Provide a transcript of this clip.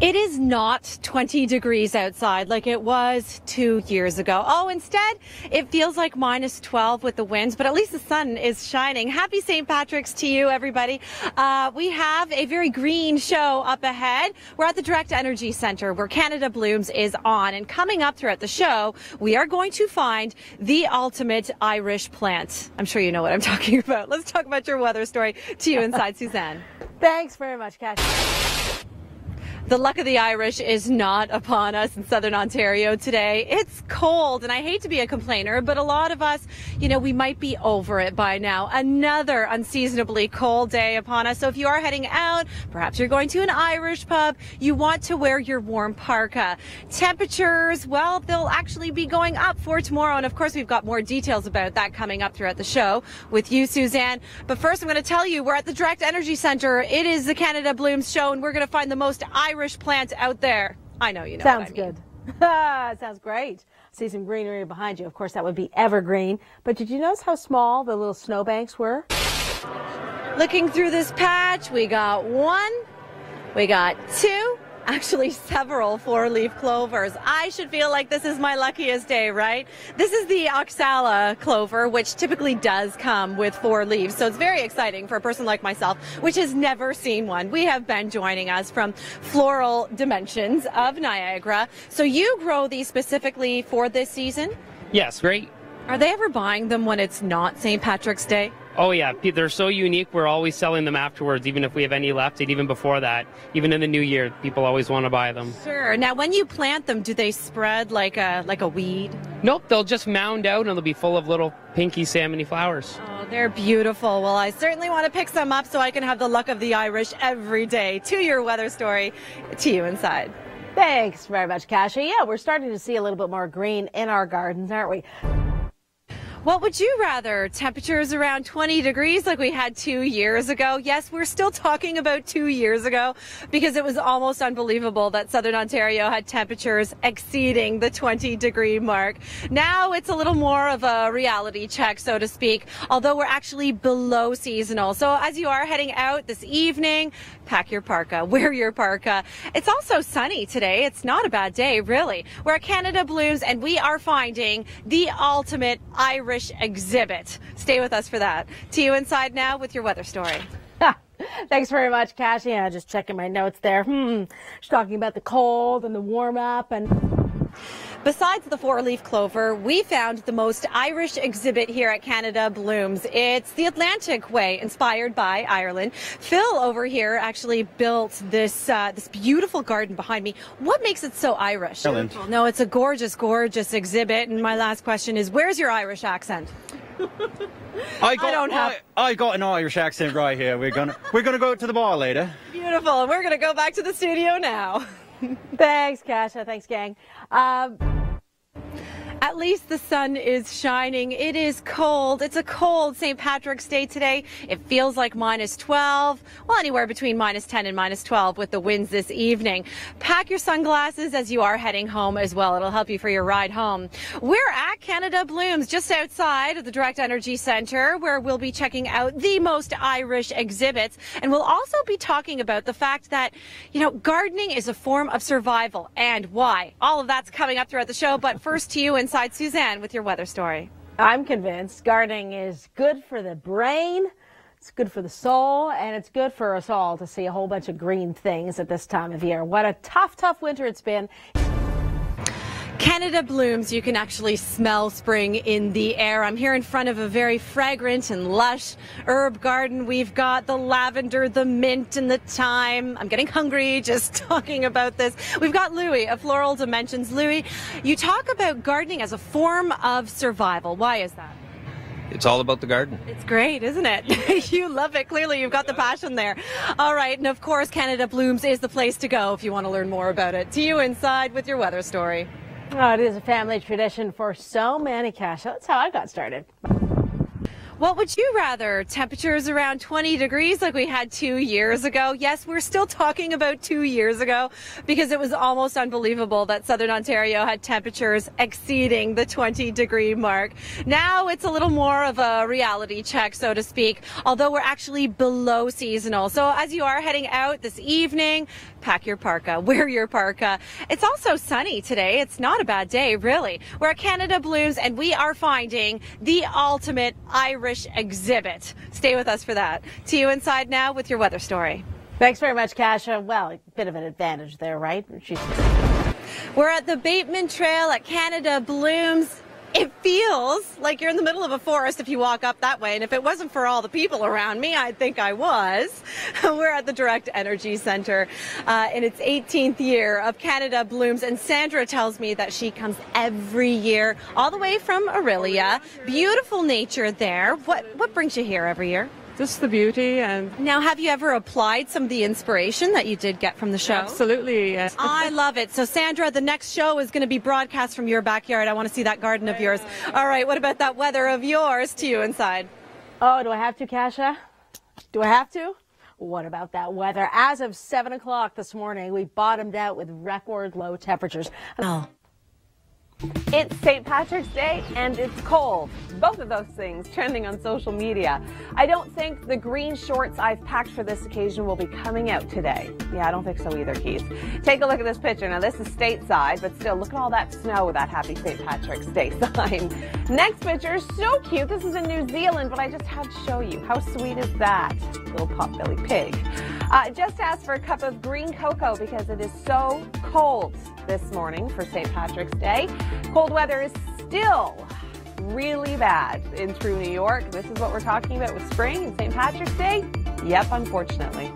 It is not 20 degrees outside like it was 2 years ago. Oh, instead, it feels like minus 12 with the winds, but at least the sun is shining. Happy St. Patrick's to you, everybody. We have a very green show up ahead. We're at the Direct Energy Centre where Canada Blooms is on. And coming up throughout the show, we are going to find the ultimate Irish plant. I'm sure you know what I'm talking about. Let's talk about your weather story to you inside, Suzanne. Thanks very much, Kasia. The luck of the Irish is not upon us in southern Ontario today. It's cold, and I hate to be a complainer, but a lot of us, we might be over it by now. Another unseasonably cold day upon us. So if you are heading out, perhaps you're going to an Irish pub, you want to wear your warm parka. Temperatures, well, they'll actually be going up for tomorrow. And of course, we've got more details about that coming up throughout the show with you, Suzanne. But first, I'm going to tell you, we're at the Direct Energy Centre. It is the Canada Blooms show, and we're going to find the most Irish plant out there. I know you know. Sounds what I mean. Good. Sounds great. See some greenery behind you. Of course, that would be evergreen. But did you notice how small the little snowbanks were? Looking through this patch, we got one, we got two, actually several four-leaf clovers. I should feel like this is my luckiest day, right? This is the Oxala clover, which typically does come with 4 leaves. So it's very exciting for a person like myself, which has never seen one. We have Ben joining us from Floral Dimensions of Niagara. So you grow these specifically for this season? Yes, great. Are they ever buying them when it's not St. Patrick's Day? Oh yeah, they're so unique. We're always selling them afterwards, even if we have any left, and even before that, even in the new year, people always want to buy them. Sure. Now, when you plant them, do they spread like a weed? Nope, they'll just mound out and they'll be full of little pinky salmony flowers. Oh, they're beautiful. Well, I certainly want to pick some up so I can have the luck of the Irish every day. To your weather story, to you inside. Thanks very much, Kasia. Yeah, we're starting to see a little bit more green in our gardens, aren't we? What would you rather? Temperatures around 20 degrees like we had 2 years ago? Yes, we're still talking about 2 years ago because it was almost unbelievable that southern Ontario had temperatures exceeding the 20-degree mark. Now it's a little more of a reality check, so to speak, although we're actually below seasonal. So as you are heading out this evening, pack your parka, wear your parka. It's also sunny today. It's not a bad day, really. We're at Canada Blooms, and we are finding the ultimate Irish exhibit. Stay with us for that. To you inside now with your weather story. Thanks very much, Kasia. Just checking my notes there. She's talking about the cold and the warm up and... Besides the four-leaf clover, we found the most Irish exhibit here at Canada Blooms. It's the Atlantic Way, inspired by Ireland. Phil over here actually built this beautiful garden behind me. What makes it so Irish? Ireland. No, it's a gorgeous, gorgeous exhibit. And my last question is, where's your Irish accent? I got an Irish accent right here. We're gonna go to the bar later. Beautiful. And we're gonna go back to the studio now. Thanks, Kasia. Thanks, gang. At least the sun is shining. It is cold. It's a cold St. Patrick's Day today. It feels like minus 12. Well, anywhere between minus 10 and minus 12 with the winds this evening. Pack your sunglasses as you are heading home as well. It'll help you for your ride home. We're at Canada Blooms, just outside of the Direct Energy Centre, where we'll be checking out the most Irish exhibits. And we'll also be talking about the fact that, gardening is a form of survival and why. All of that's coming up throughout the show. But first to you inside, Suzanne, with your weather story. I'm convinced gardening is good for the brain, it's good for the soul, and it's good for us all to see a whole bunch of green things at this time of year. What a tough, tough winter it's been. Canada Blooms, you can actually smell spring in the air. I'm here in front of a very fragrant and lush herb garden. We've got the lavender, the mint, and the thyme. I'm getting hungry just talking about this. We've got Louis of Floral Dimensions. Louis, you talk about gardening as a form of survival. Why is that? It's all about the garden. It's great, isn't it? You love it. Clearly, you've got the passion there. All right. And of course, Canada Blooms is the place to go if you want to learn more about it. To you inside with your weather story. Oh, it is a family tradition for so many, Kasia. That's how I got started. What would you rather? Temperatures around 20 degrees like we had 2 years ago? Yes, we're still talking about 2 years ago because it was almost unbelievable that Southern Ontario had temperatures exceeding the 20-degree mark. Now it's a little more of a reality check, so to speak, although we're actually below seasonal. So as you are heading out this evening, pack your parka, wear your parka. It's also sunny today. It's not a bad day, really. We're at Canada Blooms and we are finding the ultimate Irish exhibit. Stay with us for that. To you inside now with your weather story. Thanks very much, Kasia. Well, a bit of an advantage there, right? We're at the Bateman Trail at Canada Blooms. It feels like you're in the middle of a forest if you walk up that way, and if it wasn't for all the people around me, I'd think I was. We're at the Direct Energy Centre in its 18th year of Canada Blooms, and Sandra tells me that she comes every year all the way from Aurelia. Beautiful nature there. What brings you here every year? Just the beauty. And now, have you ever applied some of the inspiration that you did get from the show? Absolutely, yes. I love it. So, Sandra, the next show is going to be broadcast from your backyard. I want to see that garden of yours. All right, what about that weather of yours to you inside? Oh, do I have to, Kasia? Do I have to? What about that weather? As of 7 o'clock this morning, we bottomed out with record low temperatures. Oh. It's St. Patrick's Day and it's cold. Both of those things trending on social media. I don't think the green shorts I've packed for this occasion will be coming out today. Yeah, I don't think so either, Keith. Take a look at this picture. Now, this is stateside, but still, look at all that snow with that Happy St. Patrick's Day sign. Next picture is so cute. This is in New Zealand, but I just had to show you. How sweet is that? Little potbelly pig. Just asked for a cup of green cocoa because it is so cold this morning for St. Patrick's Day. Cold weather is still really bad in true New York. This is what we're talking about with spring and St. Patrick's Day. Yep, unfortunately.